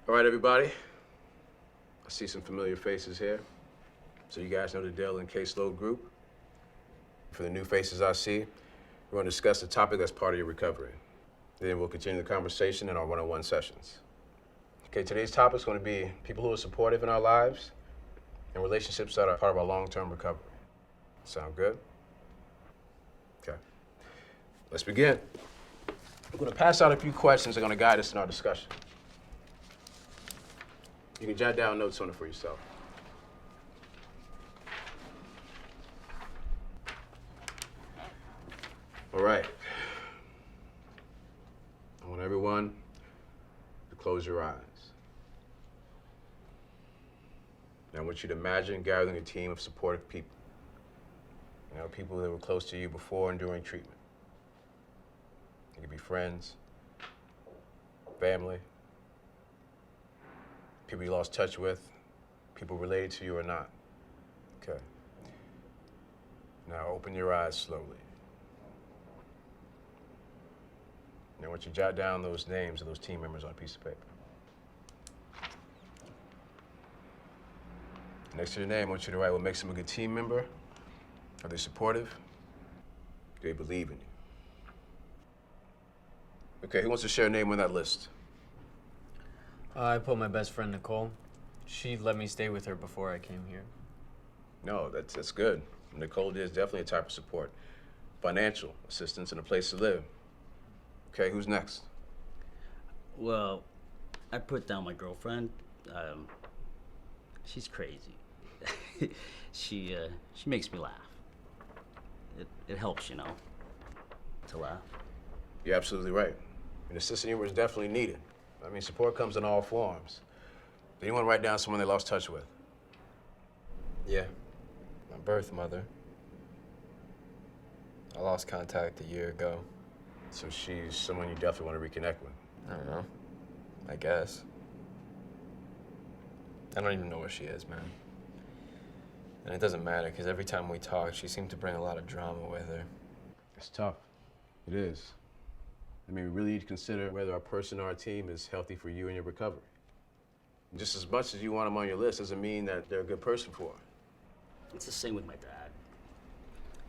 All right, everybody. I see some familiar faces here. So you guys know the deal in caseload group. For the new faces I see, we're going to discuss the topic that's part of your recovery. Then we'll continue the conversation in our one-on-one sessions. Okay, today's topic is going to be people who are supportive in our lives and relationships that are part of our long-term recovery. Sound good? Okay. Let's begin. I'm going to pass out a few questions that are going to guide us in our discussion. You can jot down notes on it for yourself. All right. I want everyone to close your eyes. Now I want you to imagine gathering a team of supportive people. You know, people that were close to you before and during treatment. It could be friends, family, people you lost touch with, people related to you or not. Okay. Now open your eyes slowly. Now I want you to jot down those names of those team members on a piece of paper. Next to your name, I want you to write what makes them a good team member. Are they supportive? Do they believe in you? Okay, who wants to share a name on that list? I put my best friend Nicole. She let me stay with her before I came here. No, that's good. Nicole is definitely a type of support. Financial assistance and a place to live. Okay, who's next? Well, I put down my girlfriend. She's crazy. She makes me laugh. It helps, you know, to laugh. You're absolutely right. And assistant humor is definitely needed. I mean, support comes in all forms. Did anyone write down someone they lost touch with? Yeah, my birth mother. I lost contact a year ago. So she's someone you definitely want to reconnect with. I don't know. I guess. I don't even know where she is, man. And it doesn't matter, because every time we talk, she seemed to bring a lot of drama with her. It's tough. It is. I mean, we really need to consider whether a person on our team is healthy for you and your recovery. Just as much as you want them on your list doesn't mean that they're a good person for it. It's the same with my dad.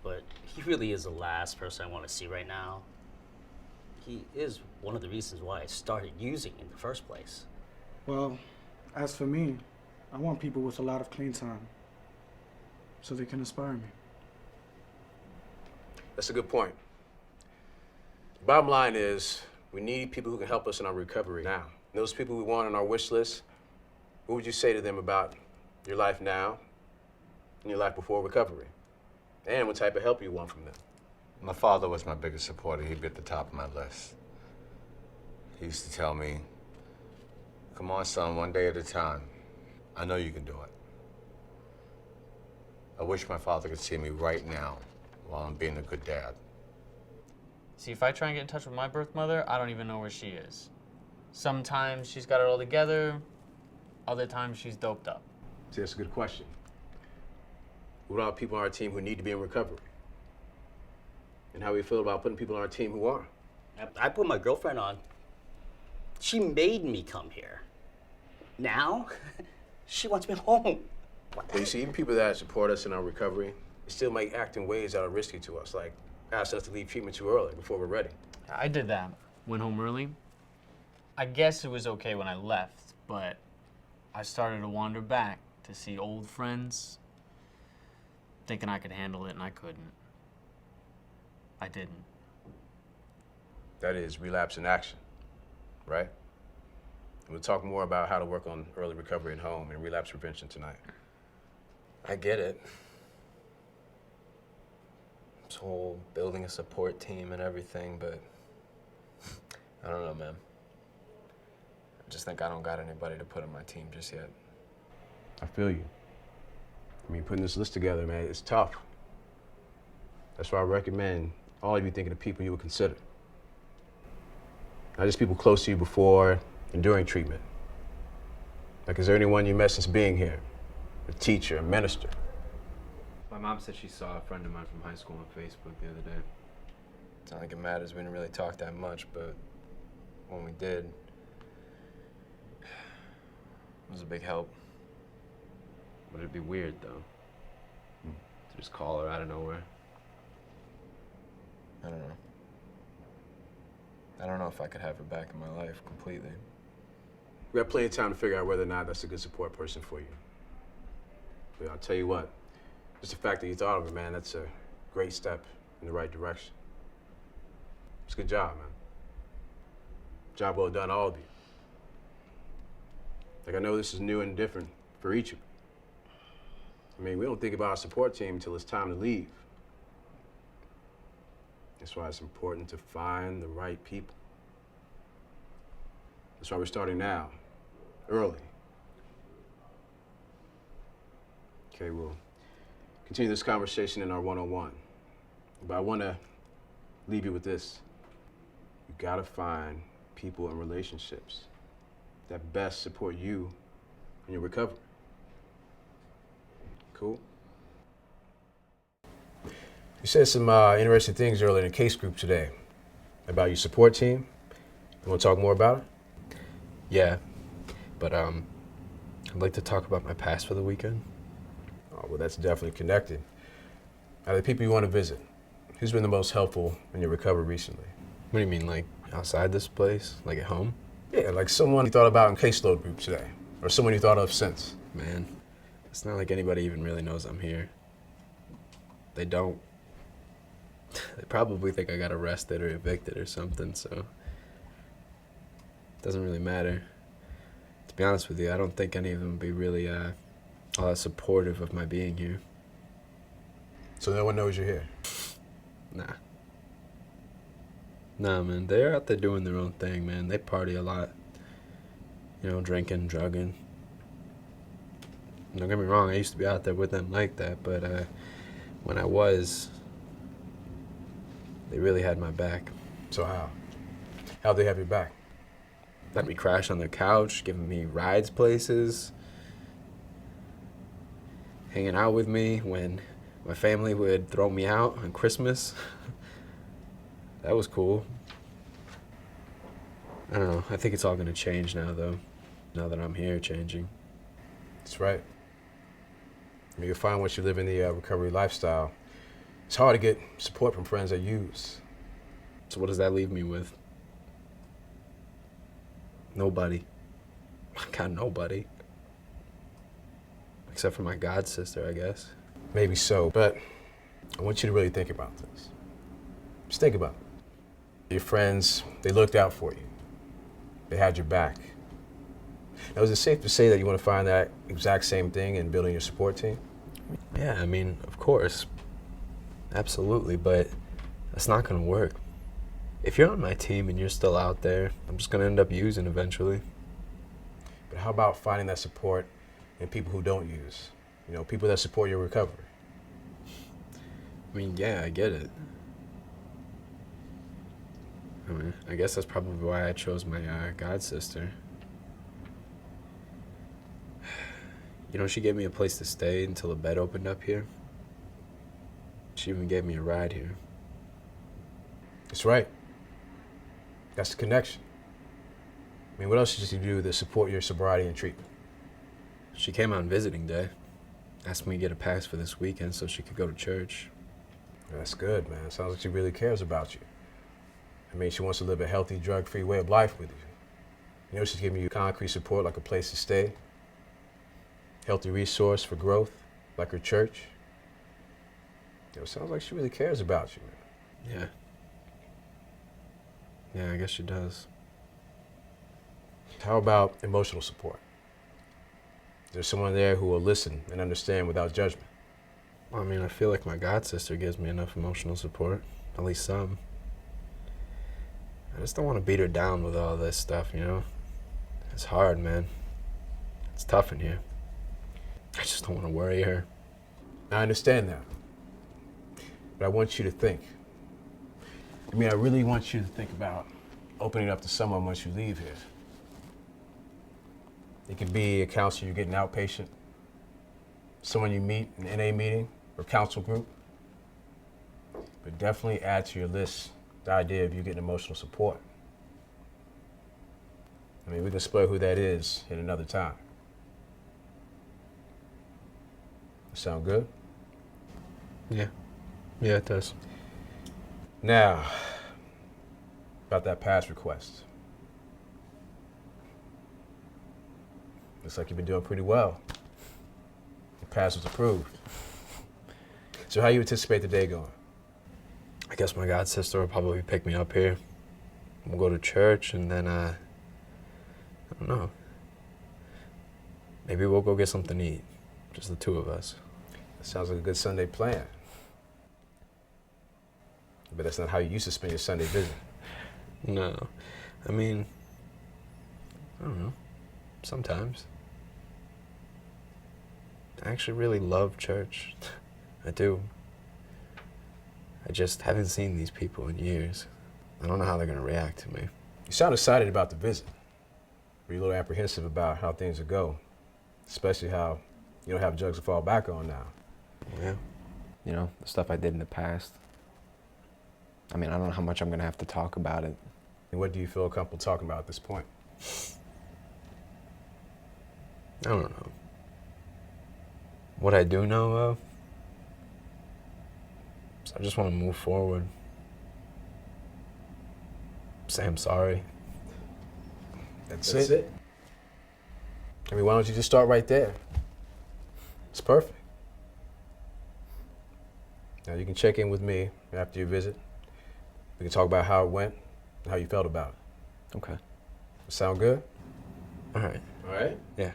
But he really is the last person I want to see right now. He is one of the reasons why I started using in the first place. Well, as for me, I want people with a lot of clean time so they can inspire me. That's a good point. Bottom line is, we need people who can help us in our recovery now. Those people we want on our wish list, what would you say to them about your life now and your life before recovery? And what type of help you want from them? My father was my biggest supporter. He'd be at the top of my list. He used to tell me, come on, son, one day at a time. I know you can do it. I wish my father could see me right now while I'm being a good dad. See, if I try and get in touch with my birth mother, I don't even know where she is. Sometimes she's got it all together, other times she's doped up. See, that's a good question. What about people on our team who need to be in recovery? And how we feel about putting people on our team who are? I put my girlfriend on. She made me come here. Now, she wants me home. But you see, even people that support us in our recovery, they still might act in ways that are risky to us, like ask us to leave treatment too early before we're ready. I did that. Went home early. I guess it was okay when I left, but I started to wander back to see old friends, thinking I could handle it, and I couldn't. I didn't. That is relapse in action, right? And we'll talk more about how to work on early recovery at home and relapse prevention tonight. I get it. This whole building a support team and everything, but I don't know, man. I just think I don't got anybody to put on my team just yet. I feel you. I mean, putting this list together, man, it's tough. That's why I recommend all of you thinking of people you would consider. Not just people close to you before and during treatment. Like, is there anyone you met since being here? A teacher, a minister? My mom said she saw a friend of mine from high school on Facebook the other day. It's not like it matters. We didn't really talk that much, but when we did, It was a big help. But it'd be weird, though. To just call her out of nowhere. I don't know. I don't know if I could have her back in my life completely. We have plenty of time to figure out whether or not that's a good support person for you. But I'll tell you what, just the fact that you thought of it, man, that's a great step in the right direction. It's a good job, man. Job well done, all of you. Like, I know this is new and different for each of you. I mean, we don't think about our support team until it's time to leave. That's why it's important to find the right people. That's why we're starting now, early. Okay, we'll continue this conversation in our one-on-one. But I want to leave you with this. You gotta find people and relationships that best support you in your recovery. Cool? You said some interesting things earlier in the case group today about your support team. You want to talk more about it? Yeah, but I'd like to talk about my past for the weekend. Oh, well, that's definitely connected. Now, the people you want to visit, who's been the most helpful in your recovery recently? What do you mean, like outside this place? Like at home? Yeah, like someone you thought about in caseload group today, or someone you thought of since. Man, it's not like anybody even really knows I'm here. They don't. They probably think I got arrested or evicted or something, so it doesn't really matter. To be honest with you, I don't think any of them would be really all that supportive of my being here. So no one knows you're here. Nah. Nah, man, they're out there doing their own thing, man. They party a lot. You know, drinking, drugging. Don't get me wrong, I used to be out there with them like that, but when I was, they really had my back. So how? How'd they have your back? Let me crash on their couch, giving me rides places, hanging out with me when my family would throw me out on Christmas. That was cool. I don't know. I think it's all gonna change now, though. Now that I'm here, changing. That's right. I mean, you'll find once you live in the recovery lifestyle, it's hard to get support from friends that use. So what does that leave me with? Nobody. I got nobody. Except for my god sister, I guess. Maybe so, but I want you to really think about this. Just think about it. Your friends, they looked out for you. They had your back. Now, is it safe to say that you want to find that exact same thing in building your support team? Yeah, I mean, of course. Absolutely, but that's not gonna work. If you're on my team and you're still out there, I'm just gonna end up using eventually. But how about finding that support in people who don't use? You know, people that support your recovery. I mean, yeah, I get it. I mean, I guess that's probably why I chose my god sister. You know, she gave me a place to stay until a bed opened up here. She even gave me a ride here. That's right. That's the connection. I mean, what else did you do to support your sobriety and treatment? She came on visiting day. Asked me to get a pass for this weekend so she could go to church. That's good, man. Sounds like she really cares about you. I mean, she wants to live a healthy, drug-free way of life with you. You know, she's giving you concrete support like a place to stay, healthy resource for growth, like her church. You know, it sounds like she really cares about you, man. Yeah. Yeah, I guess she does. How about emotional support? There's someone there who will listen and understand without judgment. Well, I mean, I feel like my god sister gives me enough emotional support, at least some. I just don't want to beat her down with all this stuff, you know? It's hard, man. It's tough in here. I just don't want to worry her. I understand that. But I want you to think. I mean, I really want you to think about opening up to someone once you leave here. It could be a counselor you get an outpatient, someone you meet in an NA meeting or council group. But definitely add to your list the idea of you getting emotional support. I mean, we can explore who that is in another time. Sound good? Yeah. Yeah, it does. Now, about that pass request. Looks like you've been doing pretty well. Your pass was approved. So how you anticipate the day going? I guess my god sister will probably pick me up here. We'll go to church and then, I don't know. Maybe we'll go get something to eat. Just the two of us. That sounds like a good Sunday plan. But that's not how you used to spend your Sunday visit. No. I mean, I don't know. Sometimes. I actually really love church. I do. I just haven't seen these people in years. I don't know how they're going to react to me. You sound excited about the visit. Were you a little apprehensive about how things would go? Especially how you don't have jugs to fall back on now. Yeah. You know, the stuff I did in the past. I mean, I don't know how much I'm gonna have to talk about it. And what do you feel comfortable talking about at this point? I don't know. What I do know, though, is I just want to move forward. Say I'm sorry. That's it. I mean, why don't you just start right there? It's perfect. Now you can check in with me after your visit. We can talk about how it went and how you felt about it. Okay. Sound good? All right. All right. Yeah.